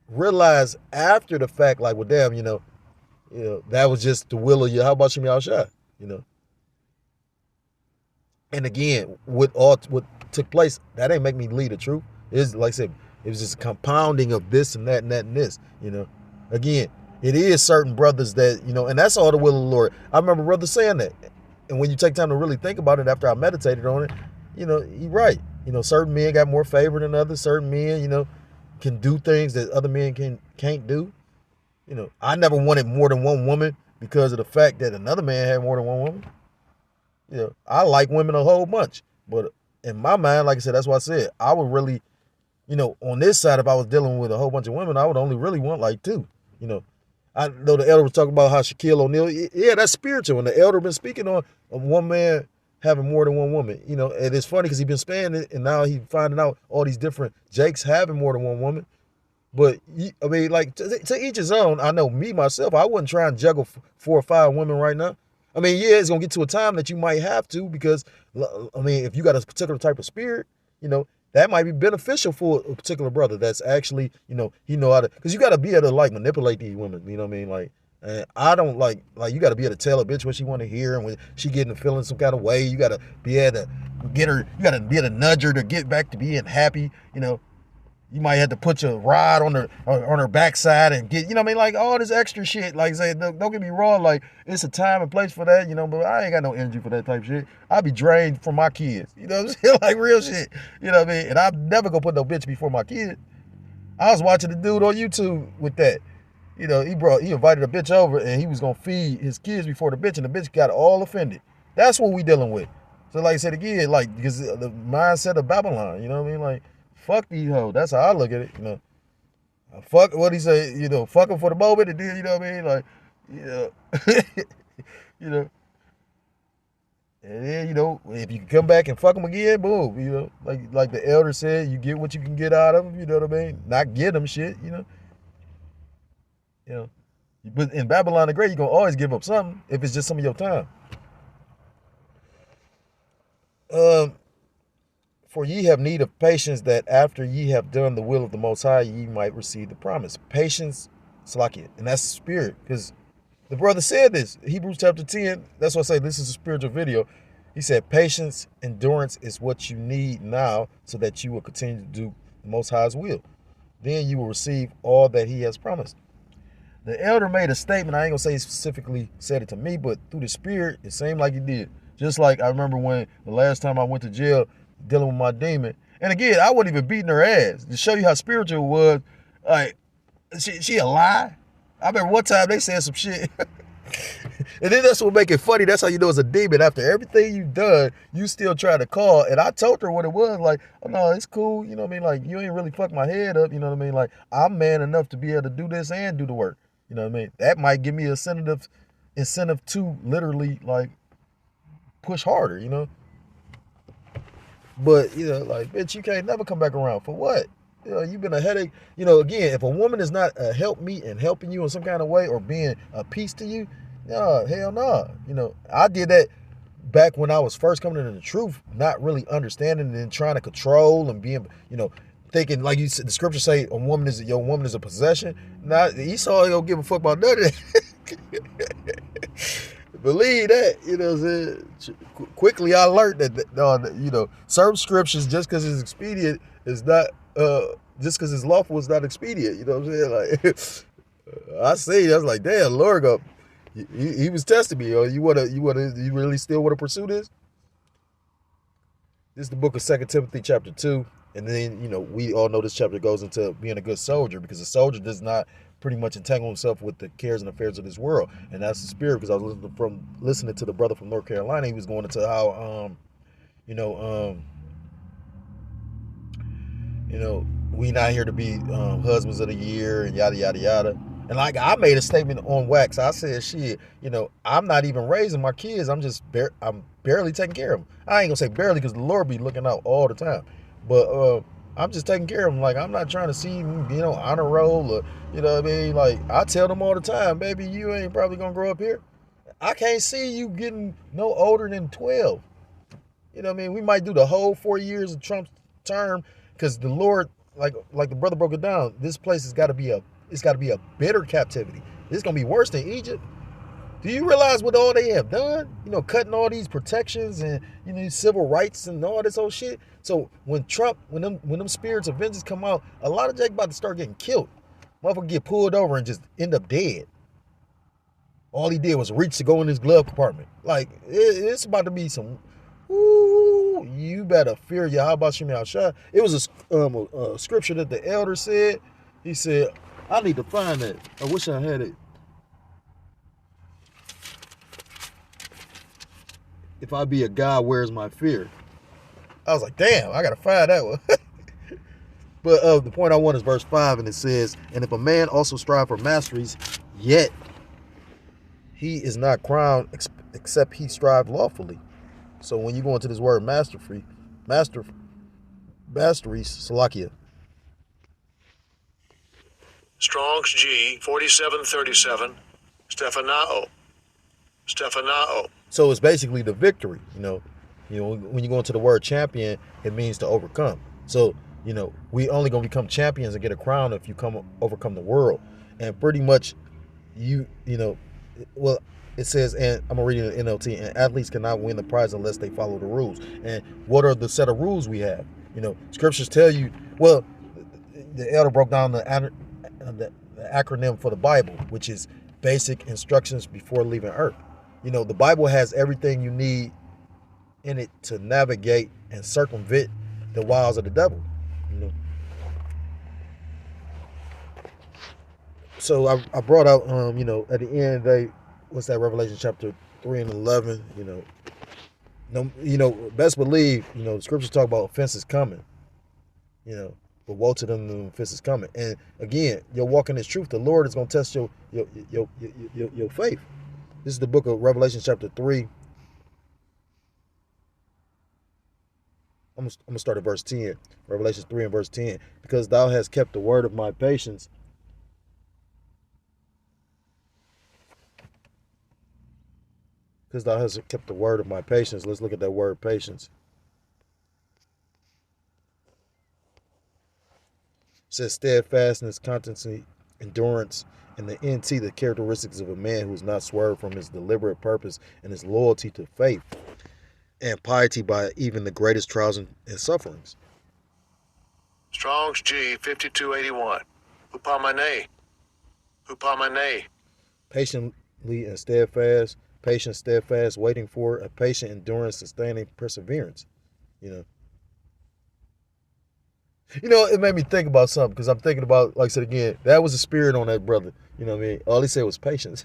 realized after the fact, like, well, damn, that was just the will of you. How about you, shot, And again, what took place, that ain't make me lead the truth. It's like I said, it was just a compounding of this and that and that and this, Again, it is certain brothers that, and that's all the will of the Lord. I remember brothers saying that. And when you take time to really think about it after I meditated on it, you're right. Certain men got more favor than others. Certain men, can do things that other men can't do. I never wanted more than one woman because of the fact that another man had more than one woman. I like women a whole bunch. But in my mind, like I said, that's why I said, I would really, on this side, if I was dealing with a whole bunch of women, I would only really want like two. I know the elder was talking about how Shaquille O'Neal, yeah, that's spiritual. And the elder been speaking on one man having more than one woman, and it's funny because he's been spanning it, and now he's finding out all these different Jakes having more than one woman. But I mean, like, to each his own. I know me myself, I wouldn't try and juggle 4 or 5 women right now. I mean, yeah, it's gonna get to a time that you might have to, because I mean, if you got a particular type of spirit, that might be beneficial for a particular brother that's actually, he know how to, because you got to be able to like manipulate these women, you know what I mean? Like, and I don't like you got to be able to tell a bitch what she want to hear, and when she getting feeling some kind of way, you got to be able to get her, you got to be able to nudge her to get back to being happy, You might have to put your rod on her backside and get, what I mean, like all this extra shit. Like, say, don't get me wrong, like, it's a time and place for that, but I ain't got no energy for that type of shit. I be drained from my kids, you know what I'm saying? Like, real shit, you know what I mean? And I'm never gonna put no bitch before my kid. I was watching the dude on YouTube with that, he invited a bitch over and he was gonna feed his kids before the bitch, and the bitch got all offended. That's what we dealing with. So like I said again, like, because the mindset of Babylon, you know what I mean? Like, fuck these hoes. That's how I look at it. Fuck what he say, fuck them for the moment, and then, you know what I mean? Like, you know, you know. And then, if you can come back and fuck them again, boom, like the elder said, you get what you can get out of them, you know what I mean? Not get them shit. You know. But in Babylon the Great, you're gonna always give up something if it's just some of your time. For ye have need of patience, that after ye have done the will of the Most High, ye might receive the promise. Patience, Salakia, and that's spirit, because the brother said this, Hebrews chapter 10, that's why I say this is a spiritual video. He said, patience, endurance is what you need now so that you will continue to do the Most High's will. Then you will receive all that he has promised. The elder made a statement. I ain't going to say he specifically said it to me, but through the spirit, it seemed like he did. Just like I remember when the last time I went to jail dealing with my demon. And again, I wasn't even beating her ass. To show you how spiritual it was, like, she a lie? I remember one time they said some shit. And then that's what make it funny. That's how you know it's a demon. After everything you've done, you still try to call. And I told her what it was. Like, oh, no, it's cool. You know what I mean? Like, you ain't really fucked my head up. You know what I mean? Like, I'm man enough to be able to do this and do the work. You know what I mean? That might give me incentive to literally, like, push harder, But, like, bitch, you can't never come back around. For what? You've been a headache. Again, if a woman is not a help me and helping you in some kind of way or being a piece to you, no, hell no. I did that back when I was first coming into the truth, not really understanding and trying to control and being, thinking, like you said, the scripture say your woman is a possession. Now, Esau don't give a fuck about none of that. Believe that, what I'm saying? Quickly I learned that, certain scriptures, just because it's expedient, is not, just because it's lawful, is not expedient. You know what I'm saying? Like, I was like, damn, Lord, he was testing me. You really still want to pursue this? This is the book of 2 Timothy chapter 2. And then, we all know this chapter goes into being a good soldier, because a soldier does not pretty much entangle himself with the cares and affairs of this world. And that's the spirit, because I was listening to the brother from North Carolina. He was going into how, we not here to be husbands of the year and yada, yada, yada. And like I made a statement on wax. I said, shit, I'm not even raising my kids. I'm barely taking care of them. I ain't gonna say barely, because the Lord be looking out all the time. But I'm just taking care of them. Like, I'm not trying to see them, honor roll or, you know what I mean? Like, I tell them all the time, baby, you ain't probably gonna grow up here. I can't see you getting no older than 12. You know what I mean? We might do the whole 4 years of Trump's term, because the Lord, like the brother broke it down, this place has got to be a bitter captivity. It's gonna be worse than Egypt. Do you realize what all they have done? Cutting all these protections and civil rights and all this old shit. So when them spirits of vengeance come out, a lot of Jake about to start getting killed. Motherfucker get pulled over and just end up dead. All he did was reach to go in his glove compartment. Like, it's about to be some. Ooh, you better fear Yahweh Shemi Al-Shah. It was a scripture that the elder said. He said, I need to find that. I wish I had it. If I be a God, where's my fear? I was like, damn, I got to find that one. But the point I want is verse 5, and it says, and if a man also strive for masteries, yet he is not crowned except he strive lawfully. So when you go into this word masteries, Salakia. Strong's G 4737, Stephanao. So it's basically the victory. When you go into the word champion, it means to overcome. So we only gonna become champions and get a crown if you overcome the world. And pretty much, well, it says, and I'm gonna read it in NLT, and athletes cannot win the prize unless they follow the rules. And what are the set of rules we have? Scriptures tell you. Well, the elder broke down the acronym for the Bible, which is basic instructions before leaving earth. The Bible has everything you need in it to navigate and circumvent the wiles of the devil. So I brought out, at the end of the day, what's that? Revelation chapter 3 and 11. No, best believe, the scriptures talk about offenses coming. But woe to them when offenses coming. And again, you're walking this truth. The Lord is gonna test your faith. This is the book of Revelation chapter 3. I'm gonna start at verse 10. Revelation 3 and verse 10. Because thou hast kept the word of my patience. Because thou hast kept the word of my patience. Let's look at that word patience. It says steadfastness, constancy, endurance, and the NT, the characteristics of a man who is not swerved from his deliberate purpose and his loyalty to faith and piety by even the greatest trials and sufferings. Strong's G 5281. Upamane. Upamane. Patiently and steadfast, patient, steadfast, waiting for a patient endurance, sustaining perseverance. It made me think about something because I'm thinking about, like I said again, that was a spirit on that brother. You know what I mean? All he said was patience.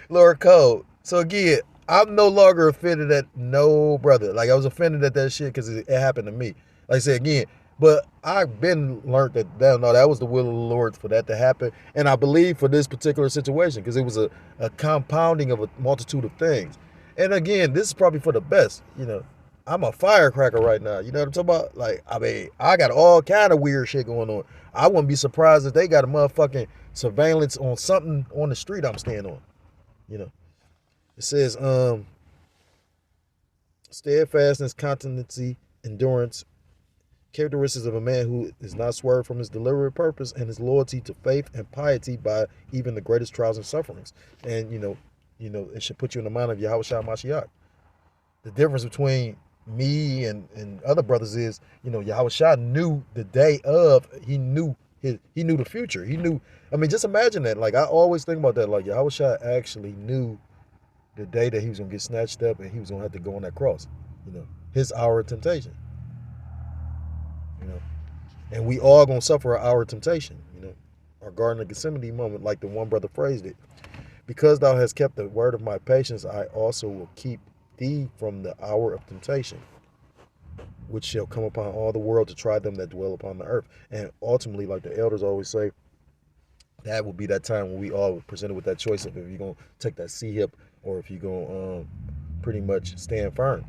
Lord Code. So again, I'm no longer offended at no brother. Like I was offended at that shit because it happened to me. Like I said again, but I've been learned that no, that was the will of the Lord for that to happen, and I believe for this particular situation because it was a compounding of a multitude of things. And again, this is probably for the best. I'm a firecracker right now. You know what I'm talking about? Like, I mean, I got all kind of weird shit going on. I wouldn't be surprised if they got a motherfucking surveillance on something on the street I'm staying on. It says, steadfastness, continency, endurance, characteristics of a man who is not swerved from his deliberate purpose and his loyalty to faith and piety by even the greatest trials and sufferings. And, it should put you in the mind of Yahweh Shah Mashiach. The difference between me and other brothers is, Yahweh Shah knew the day of, he knew the future. He knew, just imagine that. Like, I always think about that. Like, Yahweh Shah actually knew the day that he was going to get snatched up and he was going to have to go on that cross. His hour of temptation. And we all going to suffer our hour of temptation. Our Garden of Gethsemane moment, like the one brother phrased it. Because thou hast kept the word of my patience, I also will keep thee from the hour of temptation, which shall come upon all the world to try them that dwell upon the earth. And ultimately, like the elders always say, that will be that time when we all presented with that choice of if you're going to take that C-hip or if you're going to pretty much stand firm.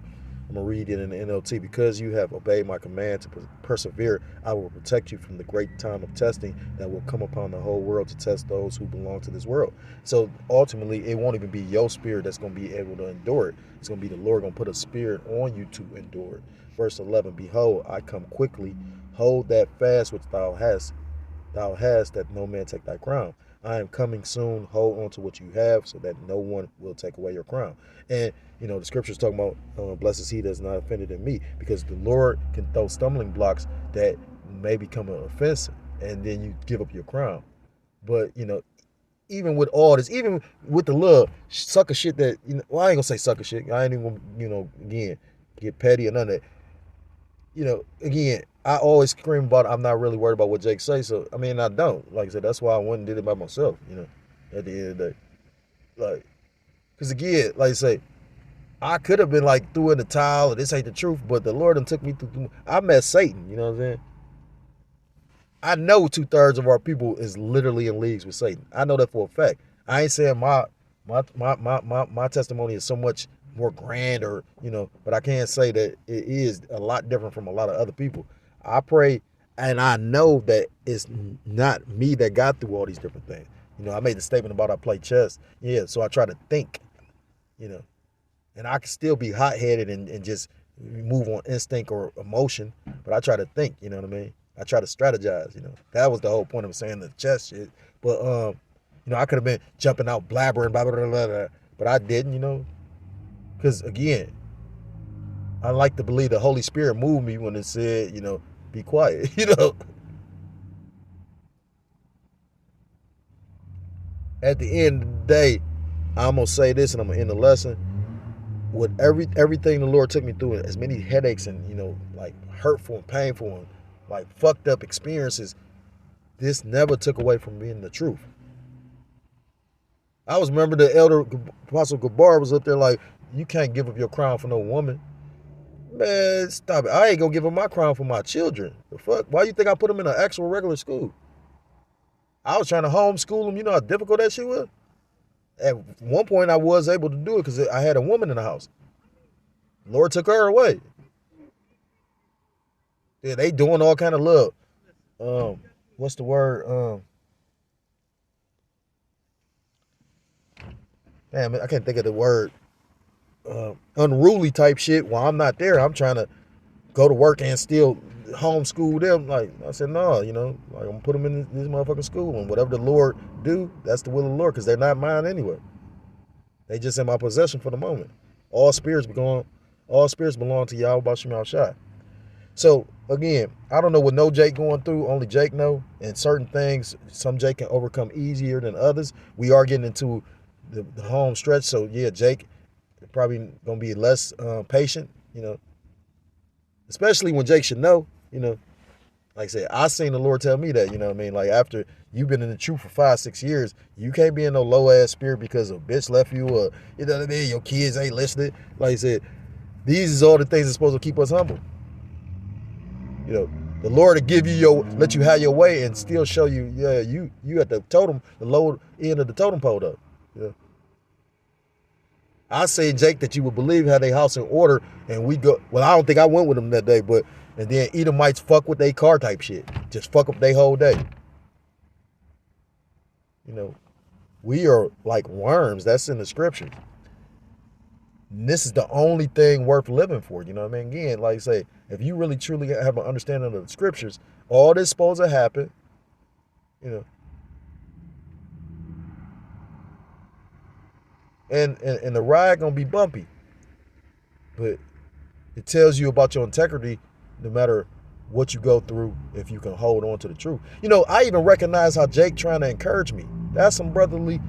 I'm going to read it in the NLT. Because you have obeyed my command to persevere, I will protect you from the great time of testing that will come upon the whole world to test those who belong to this world. So ultimately, it won't even be your spirit that's going to be able to endure it. It's going to be the Lord going to put a spirit on you to endure it. Verse 11, behold, I come quickly. Hold that fast which thou hast, that no man take thy crown. I am coming soon. Hold on to what you have so that no one will take away your crown. And, the scriptures talking about blessed is he that's not offended in me, because the Lord can throw stumbling blocks that may become an offense and then you give up your crown. But, even with all this, even with the little sucker shit that, well, I ain't gonna say sucker shit. I ain't even gonna, again, get petty or none of that. Again, I always scream about I'm not really worried about what Jake says. So, I don't. Like I said, that's why I went and did it by myself, at the end of the day. Like, because again, like I say, I could have been like threw in the towel or this ain't the truth, but the Lord done took me through. I met Satan, you know what I'm saying? I know 2/3 of our people is literally in leagues with Satan. I know that for a fact. I ain't saying my testimony is so much more grand or, but I can say that it is a lot different from a lot of other people. I pray and I know that it's not me that got through all these different things. I made the statement about I play chess. Yeah, so I try to think, and I can still be hot-headed and just move on instinct or emotion, but I try to think, you know what I mean? I try to strategize, That was the whole point of saying the chess shit. But, I could have been jumping out blabbering, blah, blah, blah, blah, blah, but I didn't, because, again, I like to believe the Holy Spirit moved me when it said, be quiet, At the end of the day, I'm going to say this and I'm going to end the lesson. With everything the Lord took me through, as many headaches and, like hurtful and painful and like fucked up experiences, this never took away from being the truth. I was remember the elder Apostle Gabar was up there like, you can't give up your crown for no woman. Man, stop it. I ain't gonna give up my crown for my children. The fuck? Why you think I put them in an actual regular school? I was trying to homeschool them. You know how difficult that shit was? At one point, I was able to do it because I had a woman in the house. The Lord took her away. Yeah, they doing all kind of love. What's the word? Man, I can't think of the word. Unruly type shit. While I'm not there, I'm trying to go to work and still homeschool them. Like I said, no, you know, like I'm gonna put them in this motherfucking school, and whatever the Lord do, that's the will of the Lord, because they're not mine anyway. They just in my possession for the moment. All spirits belong to Yahweh Shem Shai. So again, I don't know what no Jake going through. Only Jake know. And certain things, some Jake can overcome easier than others. We are getting into the home stretch, so yeah, Jake probably gonna be less patient, you know. Especially when Jake should know, you know. Like I said, I seen the Lord tell me that, you know what I mean? Like after you've been in the truth for 5-6 years, you can't be in no low ass spirit because a bitch left you, or you know what I mean, your kids ain't listening. Like I said, these is all the things that's supposed to keep us humble. You know, the Lord will give you let you have your way and still show you, yeah, you at the low end of the totem pole though. Yeah. I say, Jake, that you would believe how they house in order, and we go. Well, I don't think I went with them that day, but and then Edomites fuck with their car type shit, just fuck up their whole day. You know, we are like worms. That's in the scriptures. And this is the only thing worth living for. You know what I mean? Again, like I say, if you really truly have an understanding of the scriptures, all this supposed to happen. You know. And the ride gonna be bumpy, but it tells you about your integrity no matter what you go through, if you can hold on to the truth. You know, I even recognize how Jake trying to encourage me. That's some brotherly,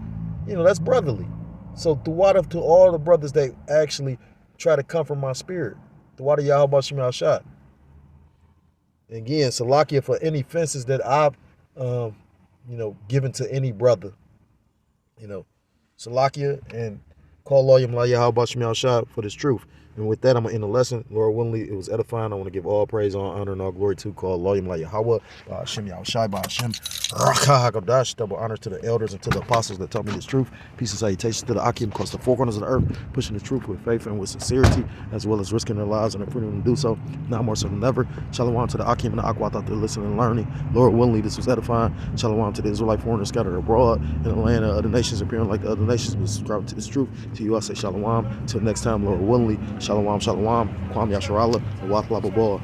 you know, that's brotherly. So throughout to all the brothers that actually try to comfort my spirit, throughout Yahweh Shem Shai. Again, Salakia for any offenses that I've you know, given to any brother, you know. Salakia, and call Loyam La Yahweh Shem Shai for this truth. And with that, I'm going to end the lesson. Lord willingly, it was edifying. I want to give all praise, all honor, and all glory to call Loyam La Yahweh, Shem Shai, Shem Rakah HaKadosh. Double honors to the elders and to the apostles that taught me this truth. Peace and salutations to the Akim across the four corners of the earth, pushing the truth with faith and with sincerity, as well as risking their lives and their freedom to do so. Now more so than ever. Shalom to the Akim and the Akwat out there listening and learning. Lord willingly, this was edifying. Shalom to the Israelite foreigners scattered abroad in the land of other nations, appearing like the other nations, but subscribing to this truth. To you, I say shalom. Till next time, Lord willingly. Shalom, shalom. Kwam Yasharallah. Wa